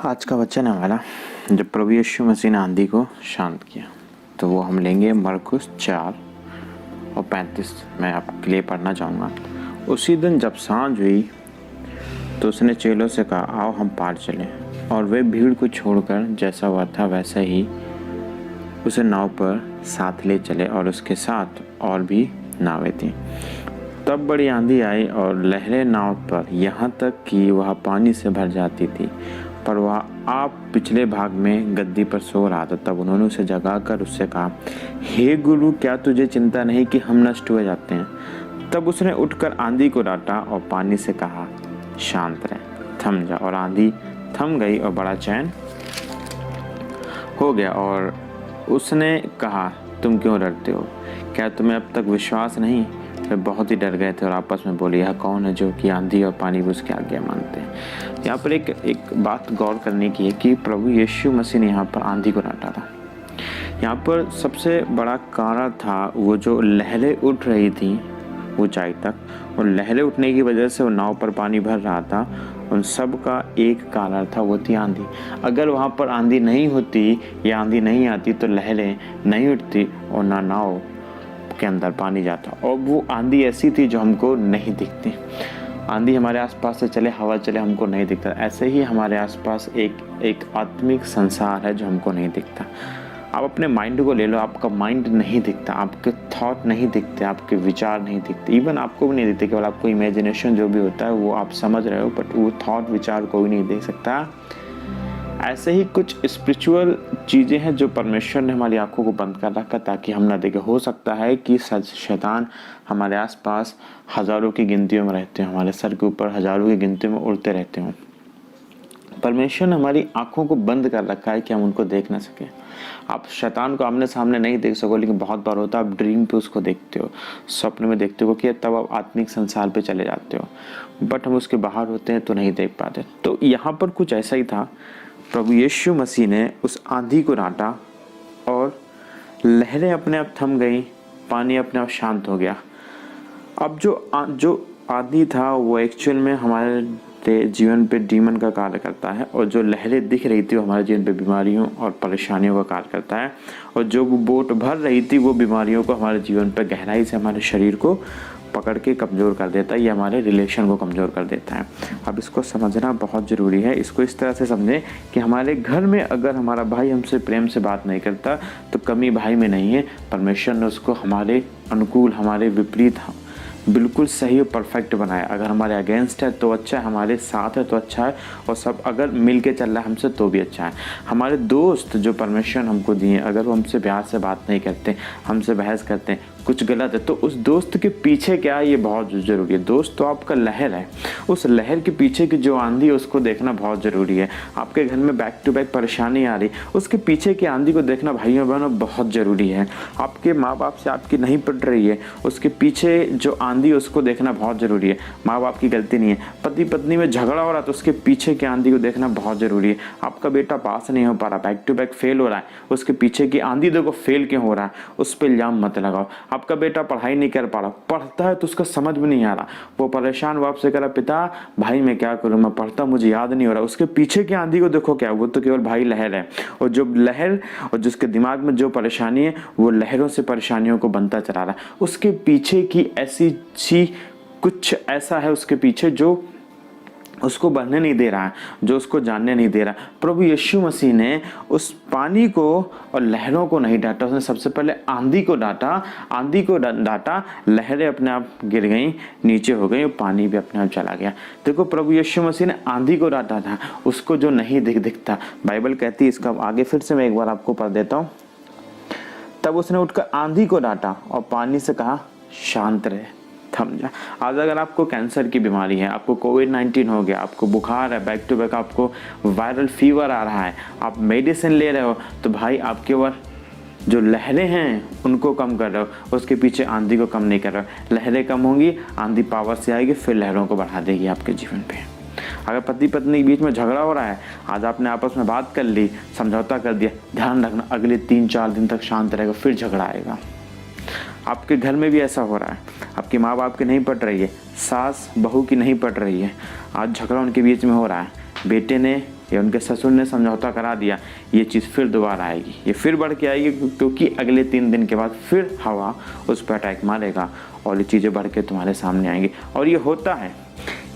आज का वचन है हमारा, जब प्रभु यीशु मसीह ने आंधी को शांत किया, तो वो हम लेंगे मरकुस 4:35 मैं आपके लिए पढ़ना चाहूँगा। उसी दिन जब सांझ हुई तो उसने चेलों से कहा, आओ हम पार चलें। और वे भीड़ को छोड़कर जैसा हुआ था वैसा ही उसे नाव पर साथ ले चले, और उसके साथ और भी नावें थीं। तब बड़ी आंधी आई और लहरें नाव पर यहाँ तक कि वह पानी से भर जाती थी, पर वह आप पिछले भाग में गद्दी पर सो रहा था। तब उन्होंने उसे जगाकर उससे कहा, हे गुरु, क्या तुझे चिंता नहीं कि हम नष्ट हुए जाते हैं? तब उसने उठकर आंधी को डांटा और पानी से कहा, शांत रह, थम जा। और आंधी थम गई और बड़ा चैन हो गया। और उसने कहा, तुम क्यों डरते हो? क्या तुम्हें अब तक विश्वास नहीं? वे बहुत ही डर गए थे और आपस में बोले, यह कौन है जो कि आंधी और पानी भी उसकी आज्ञा मानते हैं? यहाँ पर एक बात गौर करने की है कि प्रभु यीशु मसीह ने यहाँ पर आंधी को डांटा था। यहाँ पर सबसे बड़ा कारण था वो जो लहरें उठ रही थी ऊंचाई तक, और लहरें उठने की वजह से वो नाव पर पानी भर रहा था। उन सब का एक कारण था, वो थी आंधी। अगर वहाँ पर आंधी नहीं होती या आंधी नहीं आती तो लहरें नहीं उठती और ना नाव के अंदर पानी जाता। और वो आंधी ऐसी थी जो हमको नहीं दिखती। आंधी हमारे आसपास से चले, हवा चले, हमको नहीं दिखता। ऐसे ही हमारे आसपास एक आत्मिक संसार है जो हमको नहीं दिखता। आप अपने माइंड को ले लो, आपका माइंड नहीं दिखता, आपके थॉट नहीं दिखते, आपके विचार नहीं दिखते, इवन आपको भी नहीं दिखते। केवल आपको इमेजिनेशन जो भी होता है वो आप समझ रहे हो, बट वो थॉट विचार कोई नहीं देख सकता। ऐसे ही कुछ स्पिरिचुअल चीज़ें हैं जो परमेश्वर ने हमारी आंखों को बंद कर रखा ताकि हम ना देखें। हो सकता है कि शैतान हमारे आसपास हज़ारों की गिनतियों में रहते हो, हमारे सर के ऊपर हज़ारों की गिनतियों में उड़ते रहते हो। परमेश्वर ने हमारी आंखों को बंद कर रखा है कि हम उनको देख ना सकें। आप शैतान को आमने सामने नहीं देख सको, लेकिन बहुत बार होता है आप ड्रीम पे उसको देखते हो, स्वप्न में देखते हो कि तब आप आत्मिक संसार पे चले जाते हो, बट हम उसके बाहर होते हैं तो नहीं देख पाते। तो यहाँ पर कुछ ऐसा ही था। प्रभु यीशु मसीह ने उस आंधी को डांटा और लहरें अपने आप थम गई, पानी अपने आप शांत हो गया। अब जो आंधी था वो एक्चुअल में हमारे जीवन पे डीमन का कार्य करता है, और जो लहरें दिख रही थी वो हमारे जीवन पे बीमारियों और परेशानियों का कार्य करता है, और जो बोट भर रही थी वो बीमारियों को हमारे जीवन पे गहराई से हमारे शरीर को पकड़ के कमज़ोर कर देता है, या हमारे रिलेशन को कमज़ोर कर देता है। अब इसको समझना बहुत ज़रूरी है। इसको इस तरह से समझें कि हमारे घर में अगर हमारा भाई हमसे प्रेम से बात नहीं करता तो कमी भाई में नहीं है, परमेश्वर ने उसको हमारे अनुकूल, हमारे विपरीत, बिल्कुल सही और परफेक्ट बनाया। अगर हमारे अगेंस्ट है तो अच्छा है, हमारे साथ है तो अच्छा है, और सब अगर मिल के चल रहा है हमसे तो भी अच्छा है। हमारे दोस्त जो परमेश्वर हमको दिए, अगर वो हमसे प्यार से बात नहीं करते, हमसे बहस करते हैं, कुछ गलत है, तो उस दोस्त के पीछे क्या है ये बहुत ज़रूरी है। दोस्त तो आपका लहर है, उस लहर के पीछे की जो आंधी है उसको देखना बहुत ज़रूरी है। आपके घर में बैक टू बैक परेशानी आ रही, उसके पीछे की आंधी को देखना भाइयों बहनों बहुत ज़रूरी है। आपके माँ बाप से आपकी नहीं पट रही है, उसके पीछे जो आंधी है उसको देखना बहुत ज़रूरी है। माँ बाप की गलती नहीं है, पति पत्नी में झगड़ा हो रहा है तो उसके पीछे की आंधी को देखना बहुत ज़रूरी है। आपका बेटा पास नहीं हो पा रहा, बैक टू बैक फेल हो रहा है, उसके पीछे की आंधी देखो, फेल क्यों हो रहा है, उस पर इल्ज़ाम मत लगाओ। आपका बेटा पढ़ाई नहीं कर पा रहा, पढ़ता है तो उसका समझ में नहीं आ रहा, वो परेशान, वो आपसे कह रहा, पिता भाई मैं क्या करूं, मैं पढ़ता मुझे याद नहीं हो रहा, उसके पीछे की आंधी को देखो क्या, वो तो केवल भाई लहर है। और जो लहर और जिसके दिमाग में जो परेशानी है वो लहरों से परेशानियों को बनता चला रहा है। उसके पीछे की ऐसी कुछ ऐसा है उसके पीछे जो उसको बढ़ने नहीं दे रहा है, जो उसको जानने नहीं दे रहा। प्रभु यीशु मसीह ने उस पानी को और लहरों को नहीं डांटा, उसने सबसे पहले आंधी को डांटा। आंधी को डांटा, लहरें अपने आप गिर गईं, नीचे हो गई, और पानी भी अपने आप चला गया। देखो, प्रभु यीशु मसीह ने आंधी को डांटा था, उसको जो नहीं दिखता। बाइबल कहती है, इसका आगे फिर से मैं एक बार आपको पढ़ देता हूँ। तब उसने उठकर आंधी को डांटा और पानी से कहा, शांत रहे, थम जा। आज अगर आपको कैंसर की बीमारी है, आपको कोविड-19 हो गया, आपको बुखार है, बैक टू बैक आपको वायरल फीवर आ रहा है, आप मेडिसिन ले रहे हो, तो भाई आप केवल जो लहरें हैं उनको कम कर रहे हो, उसके पीछे आंधी को कम नहीं कर रहे हो। लहरें कम होंगी, आंधी पावर से आएगी, फिर लहरों को बढ़ा देगी आपके जीवन पे। अगर पति पत्नी के बीच में झगड़ा हो रहा है, आज आपने आपस में बात कर ली, समझौता कर दिया, ध्यान रखना अगले 3-4 दिन तक शांत रहेगा, फिर झगड़ा आएगा। आपके घर में भी ऐसा हो रहा है, आपके माँ बाप की नहीं पट रही है, सास बहू की नहीं पट रही है, आज झगड़ा उनके बीच में हो रहा है, बेटे ने या उनके ससुर ने समझौता करा दिया, ये चीज़ फिर दोबारा आएगी, ये फिर बढ़ के आएगी, क्योंकि अगले 3 दिन के बाद फिर हवा उस पर अटैक मारेगा और ये चीज़ें बढ़ के तुम्हारे सामने आएंगी। और ये होता है,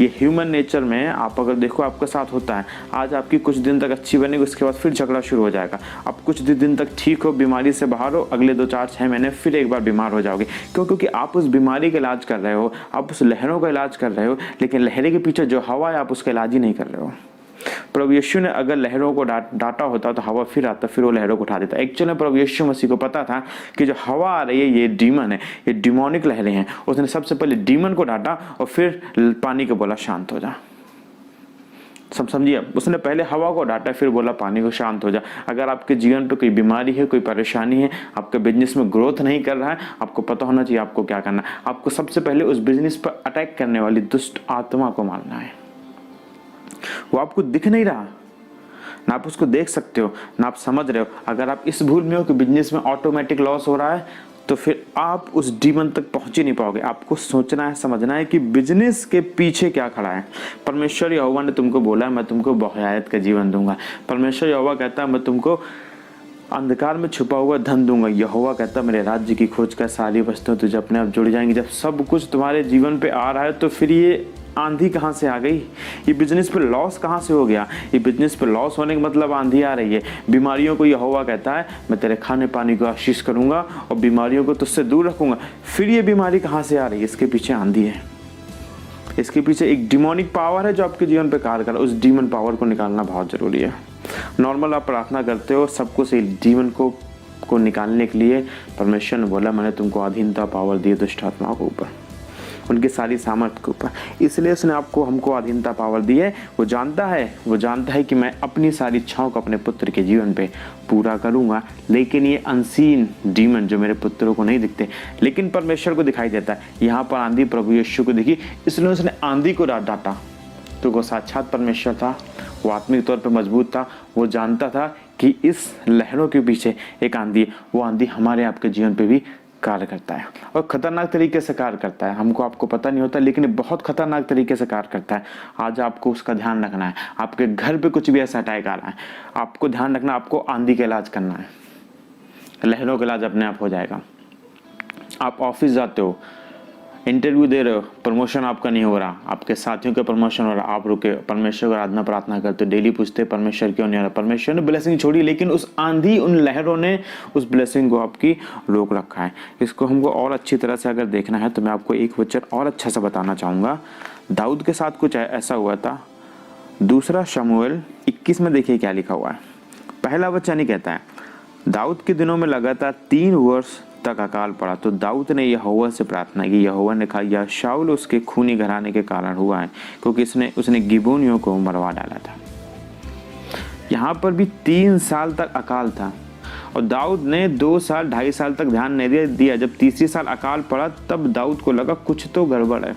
ये ह्यूमन नेचर में आप अगर देखो आपके साथ होता है। आज आपकी कुछ दिन तक अच्छी बनेगी, उसके बाद फिर झगड़ा शुरू हो जाएगा। आप कुछ दिन तक ठीक हो, बीमारी से बाहर हो, अगले 2, 4, 6 महीने फिर एक बार बीमार हो जाओगे। क्यों? क्योंकि आप उस बीमारी का इलाज कर रहे हो, आप उस लहरों का इलाज कर रहे हो, लेकिन लहरें के पीछे जो हवा है आप उसका इलाज ही नहीं कर रहे हो। प्रभु यीशु ने अगर लहरों को डांटा होता तो हवा फिर आता, फिर वो लहरों को उठा देता। एक्चुअली प्रभु यीशु मसीह को पता था कि जो हवा आ रही है ये डीमन है, ये डिमोनिक लहरें हैं। उसने सबसे पहले डीमन को डांटा और फिर पानी को बोला शांत हो जा। सब समझिए, उसने पहले हवा को डांटा, फिर बोला पानी को शांत हो जा। अगर आपके जीवन पे कोई बीमारी है, कोई परेशानी है, आपके बिजनेस में ग्रोथ नहीं कर रहा है, आपको पता होना चाहिए आपको क्या करना है। आपको सबसे पहले उस बिजनेस पर अटैक करने वाली दुष्ट आत्मा को मारना है। वो आपको दिख नहीं रहा, ना आप उसको देख सकते हो, ना आप समझ रहे हो। अगर आप इस भूल में हो कि बिजनेस में ऑटोमेटिक लॉस हो रहा है, तो फिर आप उस डीमन तक पहुंच ही नहीं पाओगे। आपको सोचना है, समझना है कि बिजनेस के पीछे क्या खड़ा है। परमेश्वर यहोवा ने तुमको बोला मैं तुमको बहुआयत का जीवन दूंगा। परमेश्वर यहोवा कहता है मैं तुमको अंधकार में छुपा हुआ धन दूंगा। यहोवा कहता मेरे राज्य की खोज कर सारी वस्तुएं तुझे अपने आप जुड़ जाएंगी। जब सब कुछ तुम्हारे जीवन पे आ रहा है तो फिर ये आंधी कहाँ से आ गई? ये बिजनेस पे लॉस कहाँ से हो गया? ये बिजनेस पे लॉस होने का मतलब आंधी आ रही है। बीमारियों को यहोवा कहता है मैं तेरे खाने पानी को आशीष करूंगा और बीमारियों को तुझसे दूर रखूंगा। फिर ये बीमारी कहाँ से आ रही है? इसके पीछे आंधी है, इसके पीछे एक डिमोनिक पावर है जो आपके जीवन पे कार्य कर रहा है। उस डीमन पावर को निकालना बहुत जरूरी है। नॉर्मल आप प्रार्थना करते हो सब कुछ, डीमन को निकालने के लिए परमेश्वर ने बोला मैंने तुमको अधीनता पावर दी दुष्ट आत्माओं के ऊपर, उनकी सारी सामर्थ्य के ऊपर। इसलिए उसने हमको अधीनता पावर दी है। वो जानता है कि मैं अपनी सारी इच्छाओं को अपने पुत्र के जीवन पे पूरा करूंगा। लेकिन ये अनसीन डीमन जो मेरे पुत्रों को नहीं दिखते लेकिन परमेश्वर को दिखाई देता है। यहाँ पर आंधी प्रभु यीशु को दिखी, इसलिए उसने आंधी को डांटा। तो वो साक्षात परमेश्वर था, वो आत्मिक तौर पर मजबूत था। वो जानता था कि इस लहरों के पीछे एक आंधी है। वो आंधी हमारे आपके जीवन पे भी कार्य करता है और खतरनाक तरीके से कार्य करता है। आपको पता नहीं होता लेकिन बहुत खतरनाक तरीके से कार्य करता है। आज आपको उसका ध्यान रखना है। आपके घर पे कुछ भी ऐसा अटैक आ रहा है, आपको ध्यान रखना, आपको आंधी का इलाज करना है। लहरों का इलाज अपने आप हो जाएगा। आप ऑफिस जाते हो, इंटरव्यू दे रहे हो, प्रमोशन आपका नहीं हो रहा, आपके साथियों का प्रमोशन हो रहा, आप रुके, परमेश्वर को आराधना प्रार्थना करते, डेली पूछते परमेश्वर क्यों नहीं हो रहा। परमेश्वर ने ब्लेसिंग छोड़ी लेकिन उस आंधी, उन लहरों ने उस ब्लेसिंग को आपकी रोक रखा है। इसको हमको और अच्छी तरह से अगर देखना है तो मैं आपको एक वचन और अच्छा सा बताना चाहूँगा। दाऊद के साथ कुछ ऐसा हुआ था। 2 शमूएल 21 में देखिए क्या लिखा हुआ है। पहला वचन ही कहता है दाऊद के दिनों में लगातार 3 वर्ष तक अकाल पड़ा तो दाऊद ने यहोवा से प्रार्थना की। यहोवा ने कहा यह शाऊल उसके खूनी घराने के कारण हुआ है क्योंकि उसने गिबोनियों को मरवा डाला था। यहाँ पर भी 3 साल तक अकाल था और दाऊद ने 2 साल 2.5 साल तक ध्यान नहीं दिया। जब तीसरी साल अकाल पड़ा तब दाऊद को लगा कुछ तो गड़बड़ है।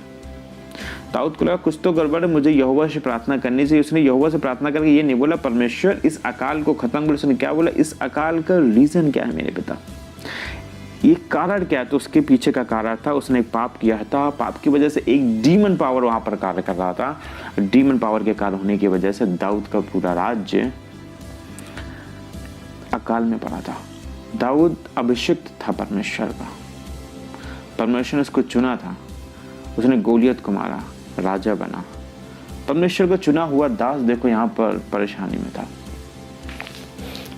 दाऊद को लगा कुछ तो गड़बड़ है, मुझे यहोवा से प्रार्थना करनी चाहिए। उसने यहोवा से प्रार्थना करके ये नहीं बोला परमेश्वर इस अकाल को खत्म कर। उसने क्या बोला, इस अकाल का रीजन क्या है मेरे पिता, ये कारण क्या है? तो उसके पीछे का कारण था उसने एक पाप किया था। पाप की वजह से एक डीमन पावर वहां पर कार्य कर रहा था। डीमन पावर के कारण होने की वजह से दाऊद का पूरा राज्य अकाल में पड़ा था। दाऊद अभिषिक्त था परमेश्वर का, परमेश्वर ने उसको चुना था। उसने गोलियत को मारा, राजा बना। परमेश्वर को चुना हुआ दास देखो यहाँ पर परेशानी में था।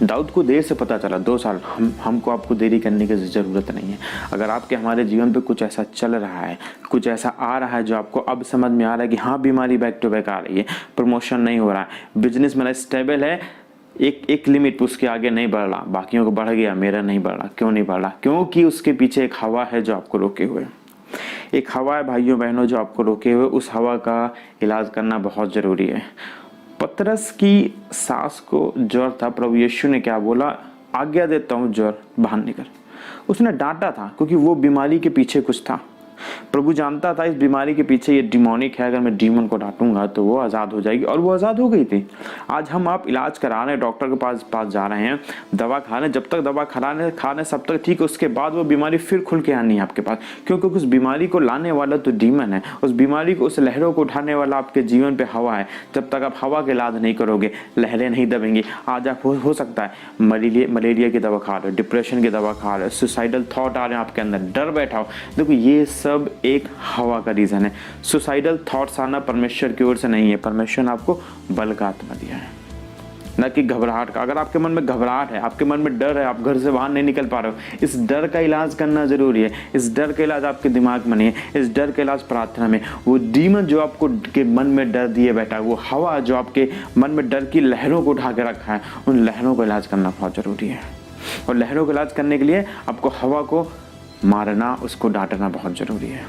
दाऊद को देर से पता चला, 2 साल। हमको आपको देरी करने की ज़रूरत नहीं है। अगर आपके हमारे जीवन पे कुछ ऐसा चल रहा है, कुछ ऐसा आ रहा है जो आपको अब समझ में आ रहा है कि हाँ बीमारी बैक टू बैक आ रही है, प्रमोशन नहीं हो रहा है, बिजनेस मेरा स्टेबल है, एक लिमिट उसके आगे नहीं बढ़ रहा, बाकियों को बढ़ गया, मेरा नहीं बढ़ रहा। क्यों नहीं बढ़ रहा? क्योंकि उसके पीछे एक हवा है जो आपको रोके हुए। एक हवा है भाइयों बहनों जो आपको रोके हुए। उस हवा का इलाज करना बहुत ज़रूरी है। पतरस की सास को ज्वर था। प्रभु यीशु ने क्या बोला, आज्ञा देता हूँ ज्वर बाहर निकल। उसने डांटा था क्योंकि वो बीमारी के पीछे कुछ था। प्रभु जानता था इस बीमारी के पीछे ये डिमोनिक है, अगर मैं डीमन को डांटूंगा तो वो आज़ाद हो जाएगी, और वो आज़ाद हो गई थी। आज हम आप इलाज करा रहे हैं, डॉक्टर के पास जा रहे हैं, दवा खा रहे हैं, जब तक दवा खा रहे हैं सब तक ठीक है, उसके बाद वो बीमारी फिर खुल के आनी है आपके पास, क्योंकि उस बीमारी को लाने वाला तो डीमन है, उस बीमारी को, उस लहरों को उठाने वाला आपके जीवन पे हवा है। जब तक आप हवा का इलाज नहीं करोगे, लहरें नहीं दबेंगी। आज आप हो सकता है मलेरिया की दवा खा रहे हो, डिप्रेशन की दवा खा रहे हो, सुसाइडल थॉट आ रहे हैं आपके अंदर, डर बैठा हो, देखो ये सब एक हवा का रीजन है। सुसाइडल थॉट्स आना परमेश्वर की ओर से नहीं है, परमेश्वर ने आपको बल का आत्मा दिया है, न कि घबराहट का। अगर आपके मन में घबराहट है, आपके मन में डर है, आप घर से बाहर नहीं निकल पा रहे हो, इस डर का इलाज करना जरूरी है। इस डर का इलाज आपके दिमाग में नहीं है, इस डर का इलाज प्रार्थना में। वो डीमन जो आपको के मन में डर दिए बैठा है, वो हवा जो आपके मन में डर की लहरों को उठा के रखा है, उन लहरों का इलाज करना बहुत जरूरी है। और लहरों का इलाज करने के लिए आपको हवा को मारना, उसको डांटना बहुत जरूरी है।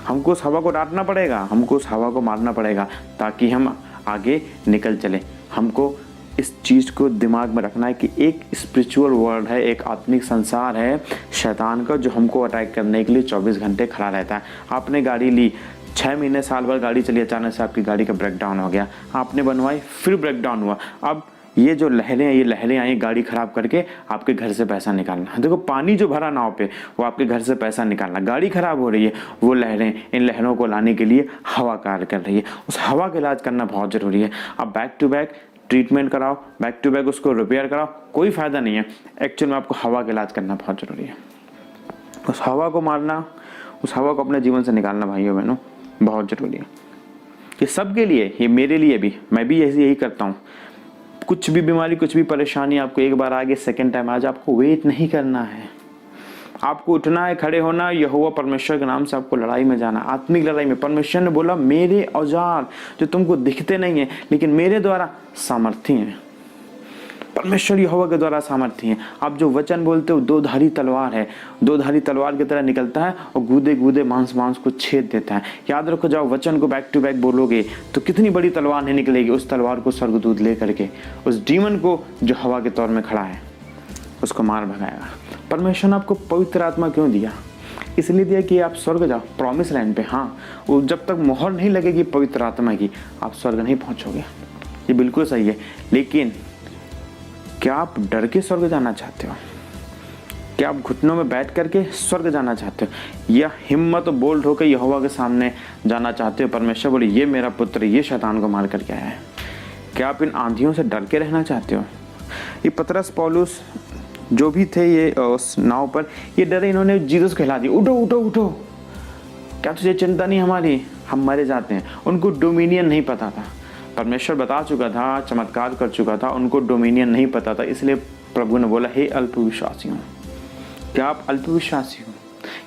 हमको उस हवा को डांटना पड़ेगा, हमको उस हवा को मारना पड़ेगा, ताकि हम आगे निकल चले। हमको इस चीज़ को दिमाग में रखना है कि एक स्पिरिचुअल वर्ल्ड है, एक आत्मिक संसार है शैतान का, जो हमको अटैक करने के लिए 24 घंटे खड़ा रहता है। आपने गाड़ी ली, 6 महीने साल भर गाड़ी चली, अचानक से आपकी गाड़ी का ब्रेकडाउन हो गया, आपने बनवाई, फिर ब्रेकडाउन हुआ। अब ये जो लहरें हैं, ये लहरें आई गाड़ी खराब करके आपके घर से पैसा निकालना। देखो पानी जो भरा नाव पे, वो आपके घर से पैसा निकालना। गाड़ी खराब हो रही है, वो लहरें, इन लहरों को लाने के लिए हवा कार्य कर रही है। उस हवा का इलाज करना बहुत जरूरी है। आप बैक टू बैक ट्रीटमेंट कराओ, बैक टू बैक उसको रिपेयर कराओ, कोई फायदा नहीं है। एक्चुअल में आपको हवा का इलाज करना बहुत जरूरी है। उस हवा को मारना, उस हवा को अपने जीवन से निकालना भाइयों बहनों बहुत जरूरी है। ये सबके लिए, ये मेरे लिए भी, मैं भी यही करता हूँ। कुछ भी बीमारी, कुछ भी परेशानी आपको एक बार आगे, सेकेंड टाइम आज आपको वेट नहीं करना है। आपको उठना है, खड़े होना, यहोवा परमेश्वर के नाम से आपको लड़ाई में जाना, आत्मिक लड़ाई में। परमेश्वर ने बोला मेरे औजार जो तुमको दिखते नहीं है लेकिन मेरे द्वारा सामर्थ्य हैं। परमेश्वर यहोवा के द्वारा सामर्थ्य है। आप जो वचन बोलते हो दो धारी तलवार है, दो धारी तलवार की तरह निकलता है और गूदे गूदे मांस को छेद देता है। याद रखो, जाओ वचन को बैक टू बैक बोलोगे तो कितनी बड़ी तलवार नहीं निकलेगी। उस तलवार को स्वर्गदूत ले करके उस डीमन को जो हवा के तौर में खड़ा है उसको मार भगाएगा। परमेश्वर ने आपको पवित्र आत्मा क्यों दिया? इसलिए दिया कि आप स्वर्ग जाओ, प्रॉमिस लैंड पे। हाँ, वो जब तक मोहर नहीं लगेगी पवित्र आत्मा की, आप स्वर्ग नहीं पहुंचोगे। ये बिल्कुल सही है। लेकिन क्या आप डर के स्वर्ग जाना चाहते हो? क्या आप घुटनों में बैठ करके स्वर्ग जाना चाहते हो, या हिम्मत और बोल्ड होकर यहोवा के सामने जाना चाहते हो? परमेश्वर बोले ये मेरा पुत्र ये शैतान को मार करके आया है। क्या आप इन आंधियों से डर के रहना चाहते हो? ये पतरस पौलुस जो भी थे ये उस नाव पर, ये डरे, इन्होंने जीसस को हिला दिया, उठो उठो उठो, क्या तुझे चिंता नहीं हमारी, हम मरे जाते हैं। उनको डोमिनियन नहीं पता था, परमेश्वर बता चुका था, चमत्कार कर चुका था, उनको डोमिनियन नहीं पता था। इसलिए प्रभु ने बोला हे अल्पविश्वासियों, क्या आप अल्पविश्वासी हो?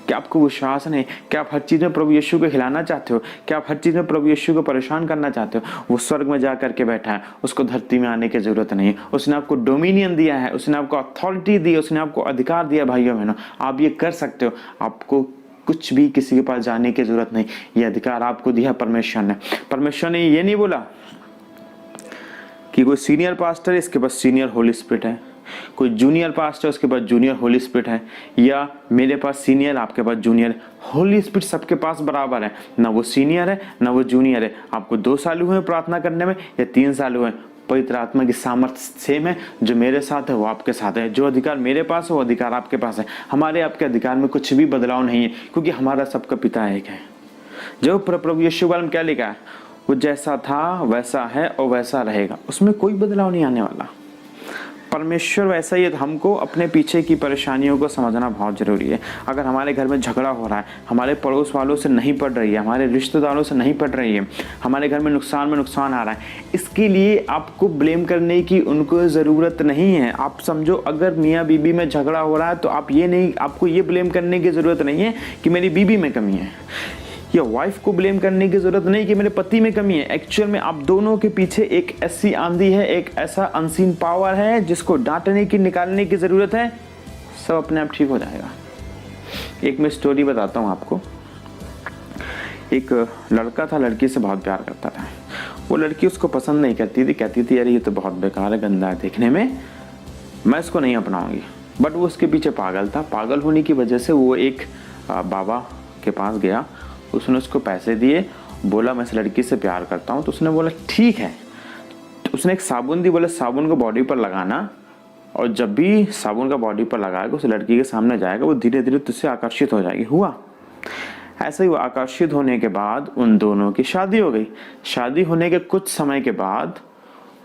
क्या आपको विश्वास नहीं? क्या आप हर चीज़ में प्रभु यीशु को हिलाना चाहते हो? क्या आप हर चीज़ में प्रभु यीशु को परेशान करना चाहते हो? वो स्वर्ग में जा करके बैठा है, उसको धरती में आने की जरूरत नहीं है। उसने आपको डोमिनियन दिया है, उसने आपको अथॉरिटी दी, उसने आपको अधिकार दिया। भाइयों बहनों, आप ये कर सकते हो। आपको कुछ भी किसी के पास जाने की जरूरत नहीं, ये अधिकार आपको दिया परमेश्वर ने। परमेश्वर ने ये नहीं बोला कि कोई सीनियर पास्टर है इसके पास सीनियर होली स्पिरिट है, कोई जूनियर पास्टर उसके पास जूनियर होली स्पिरिट है, या मेरे पास सीनियर आपके पास जूनियर। होली स्पिरिट सबके पास बराबर है, ना वो सीनियर है ना वो जूनियर है। आपको 2 साल हुए प्रार्थना करने में या 3 साल हुए, पवित्र आत्मा की सामर्थ्य सेम है। जो मेरे साथ है वो आपके साथ है, जो अधिकार मेरे पास है वो अधिकार आपके पास है। हमारे आपके अधिकार में कुछ भी बदलाव नहीं है, क्योंकि हमारा सबका पिता एक है। जो प्रभु यीशु वाले में क्या लिखा है, वो जैसा था वैसा है और वैसा रहेगा, उसमें कोई बदलाव नहीं आने वाला। परमेश्वर वैसा ही है। हमको अपने पीछे की परेशानियों को समझना बहुत जरूरी है। अगर हमारे घर में झगड़ा हो रहा है, हमारे पड़ोस वालों से नहीं पड़ रही है, हमारे रिश्तेदारों से नहीं पड़ रही है, हमारे घर में नुकसान आ रहा है, इसके लिए आपको ब्लेम करने की उनको ज़रूरत नहीं है। आप समझो, अगर मियाँ बीबी में झगड़ा हो रहा है तो आपको ये ब्लेम करने की ज़रूरत नहीं है कि मेरी बीबी में कमी है, या वाइफ को ब्लेम करने की जरूरत नहीं कि मेरे पति में कमी है। एक्चुअल में आप दोनों के पीछे एक ऐसी आंधी है, एक ऐसा अनसीन पावर है जिसको डांटने की, निकालने की जरूरत है। सब अपने आप ठीक हो जाएगा। एक मैं स्टोरी बताता हूँ आपको। एक लड़का था, लड़की से बहुत प्यार करता था। वो लड़की उसको पसंद नहीं करती थी, कहती थी अरे ये तो बहुत बेकार है, गंदा है देखने में, मैं इसको नहीं अपनाऊंगी। बट वो उसके पीछे पागल था। पागल होने की वजह से वो एक बाबा के पास गया, उसने उसको पैसे दिए, बोला मैं इस लड़की से प्यार करता हूँ। तो उसने बोला ठीक है। तो उसने एक साबुन दी, बोले साबुन को बॉडी पर लगाना, और जब भी साबुन का बॉडी पर लगाएगा उस लड़की के सामने जाएगा, वो धीरे धीरे तुझसे आकर्षित हो जाएगी। हुआ ऐसे ही, वो आकर्षित होने के बाद उन दोनों की शादी हो गई। शादी होने के कुछ समय के बाद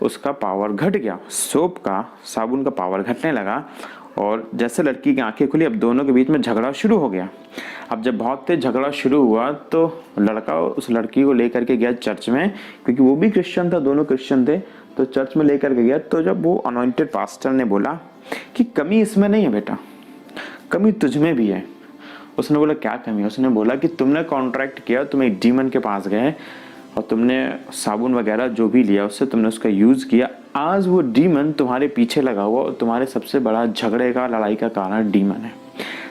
उसका पावर घट गया, सोप का, साबुन का पावर घटने लगा, और जैसे लड़की की आंखें खुली अब दोनों के बीच में झगड़ा शुरू हो गया। अब जब बहुत तेज झगड़ा शुरू हुआ तो लड़का उस लड़की को लेकर के गया चर्च में, क्योंकि वो भी क्रिश्चियन था, दोनों क्रिश्चियन थे, तो चर्च में लेकर के गया। तो जब वो अनॉइंटेड पास्टर ने बोला कि कमी इसमें नहीं है बेटा, कमी तुझ में भी है। उसने बोला क्या कमी है? उसने बोला कि तुमने कॉन्ट्रैक्ट किया, तुम एक डीमन के पास गए और तुमने साबुन वगैरह जो भी लिया उससे तुमने उसका यूज किया। आज वो डीमन तुम्हारे पीछे लगा हुआ और तुम्हारे सबसे बड़ा झगड़े का, लड़ाई का कारण डीमन है।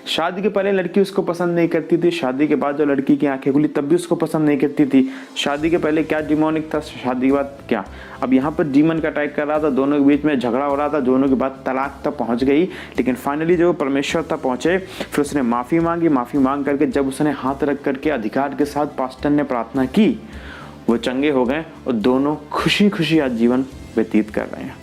शादी के पहले लड़की उसको पसंद नहीं करती थी, शादी के बाद जो लड़की की आंखें खुली तब भी उसको पसंद नहीं करती थी। शादी के पहले क्या डिमोनिक था, शादी के बाद क्या। अब यहाँ पर डीमन का अटैक कर रहा था, दोनों के बीच में झगड़ा हो रहा था, दोनों के बाद तलाक तक पहुंच गई। लेकिन फाइनली जो परमेश्वर तक पहुंचे, फिर उसने माफी मांगी। माफी मांग करके जब उसने हाथ रख करके अधिकार के साथ पास्टर ने प्रार्थना की, वो चंगे हो गए और दोनों खुशी खुशी आज जीवन व्यतीत कर रहे हैं।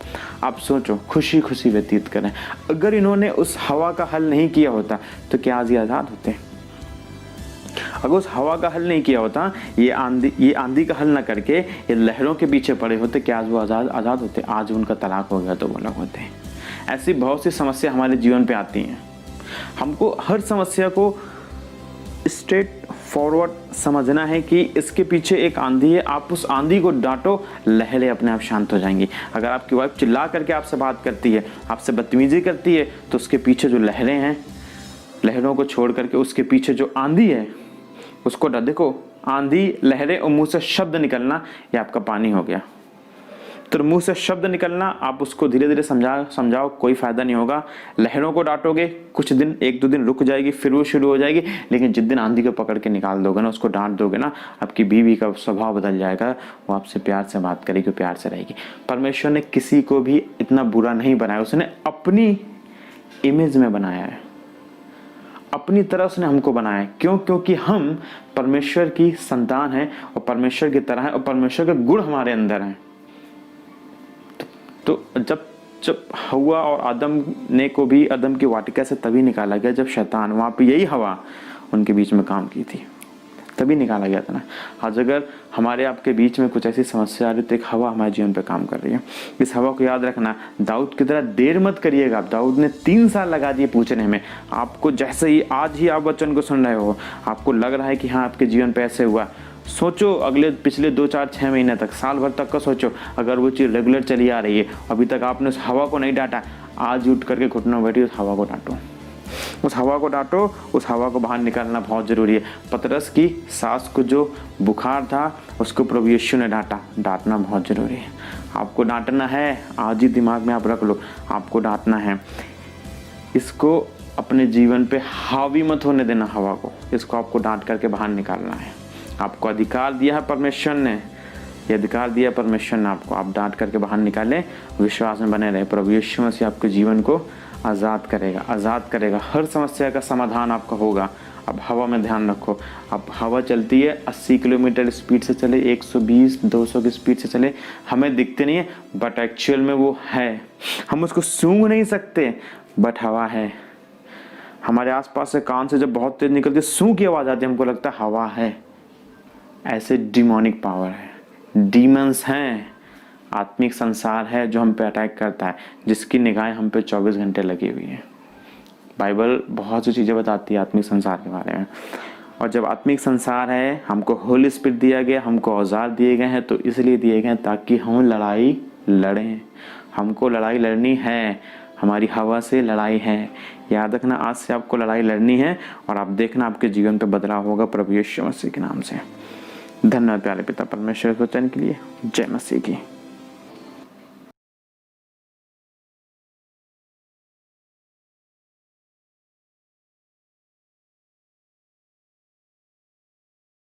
आप सोचो, खुशी खुशी व्यतीत करें। अगर इन्होंने उस हवा का हल नहीं किया होता तो क्या आज ये आजाद होते? अगर उस हवा का हल नहीं किया होता, ये आंधी का हल ना करके ये लहरों के पीछे पड़े होते, क्या आज वो आजाद होते? आज उनका तलाक हो गया तो वो लोग होते। ऐसी बहुत सी समस्या हमारे जीवन पे आती हैं। हमको हर समस्या को स्ट्रेट फॉरवर्ड समझना है कि इसके पीछे एक आंधी है, आप उस आंधी को डांटो, लहरें अपने आप शांत हो जाएंगी। अगर आपकी वाइफ चिल्ला करके आपसे बात करती है, आपसे बदतमीजी करती है, तो उसके पीछे जो लहरें हैं, लहरों को छोड़ करके उसके पीछे जो आंधी है उसको देखो। आंधी, लहरें और मुंह से शब्द निकलना, ये आपका पानी हो गया। तो मुंह से शब्द निकलना, आप उसको धीरे धीरे समझाओ, कोई फायदा नहीं होगा। लहरों को डांटोगे, कुछ दिन, एक दो दिन रुक जाएगी, फिर वो शुरू हो जाएगी। लेकिन जिस दिन आंधी को पकड़ के निकाल दोगे ना, उसको डांट दोगे ना, आपकी बीवी का स्वभाव बदल जाएगा। वो आपसे प्यार से बात करेगी, प्यार से रहेगी। परमेश्वर ने किसी को भी इतना बुरा नहीं बनाया, उसने अपनी इमेज में बनाया है, अपनी तरह उसने हमको बनाया है। क्यों? क्योंकि हम परमेश्वर की संतान हैं और परमेश्वर की तरह है और परमेश्वर के गुण हमारे अंदर हैं। तो जब हवा और आदम ने को भी आदम की वाटिका से तभी निकाला गया जब शैतान, वहां पे यही हवा उनके बीच में काम की थी, तभी निकाला गया था ना। आज अगर हमारे आपके बीच में कुछ ऐसी समस्या आ रही तो एक हवा हमारे जीवन पे काम कर रही है। इस हवा को याद रखना। दाऊद की तरह देर मत करिएगा। दाऊद ने 3 साल लगा दिए पूछने में। आपको जैसे ही आज ही आप वचन को सुन रहे हो, आपको लग रहा है कि हाँ आपके जीवन पे ऐसे हुआ, सोचो अगले पिछले 2, 4, 6 महीने तक, साल भर तक का सोचो। अगर वो चीज़ रेगुलर चली आ रही है, अभी तक आपने उस हवा को नहीं डांटा, आज उठ करके घुटनों बैठी उस हवा को डांटो, उस हवा को डांटो, उस हवा को बाहर निकालना बहुत जरूरी है। पतरस की सास को जो बुखार था उसको प्रभु यीशु ने डांटना बहुत जरूरी है। आपको डांटना है, आज ही दिमाग में आप रख लो, आपको डांटना है। इसको अपने जीवन पे हावी मत होने देना हवा को, इसको आपको डांट करके बाहर निकालना है। आपको अधिकार दिया है परमेश्वर ने, ये अधिकार दिया परमेश्वर ने आपको, आप डांट करके बाहर निकालें, विश्वास में बने रहे। प्रभु यीशु मसीह आपके जीवन को आज़ाद करेगा। हर समस्या का समाधान आपका होगा। अब हवा में ध्यान रखो। अब हवा चलती है 80 किलोमीटर स्पीड से चले, 120, 200 की स्पीड से चले, हमें दिखते नहीं है, बट एक्चुअल में वो है। हम उसको सूंघ नहीं सकते, बट हवा है। हमारे आसपास से कान से जब बहुत तेज निकलती सूं की आवाज़ आती है, हमको लगता है हवा है। ऐसे डिमोनिक पावर है, डीमंस हैं, आत्मिक संसार है जो हम पे अटैक करता है, जिसकी निगाहें हम पे 24 घंटे लगी हुई है। बाइबल बहुत सी चीज़ें बताती है आत्मिक संसार के बारे में। और जब आत्मिक संसार है, हमको होली स्पिरिट दिया गया, हमको औजार दिए गए हैं, तो इसलिए दिए गए हैं ताकि हम लड़ाई लड़ें। हमको लड़ाई लड़नी है, हमारी हवा से लड़ाई है। याद रखना, आज से आपको लड़ाई लड़नी है और आप देखना आपके जीवन पे बदलाव होगा प्रभु यीशु मसीह के नाम से। धन्यवाद प्यारे पिता परमेश्वर के वचन के लिए। जय मसीह की।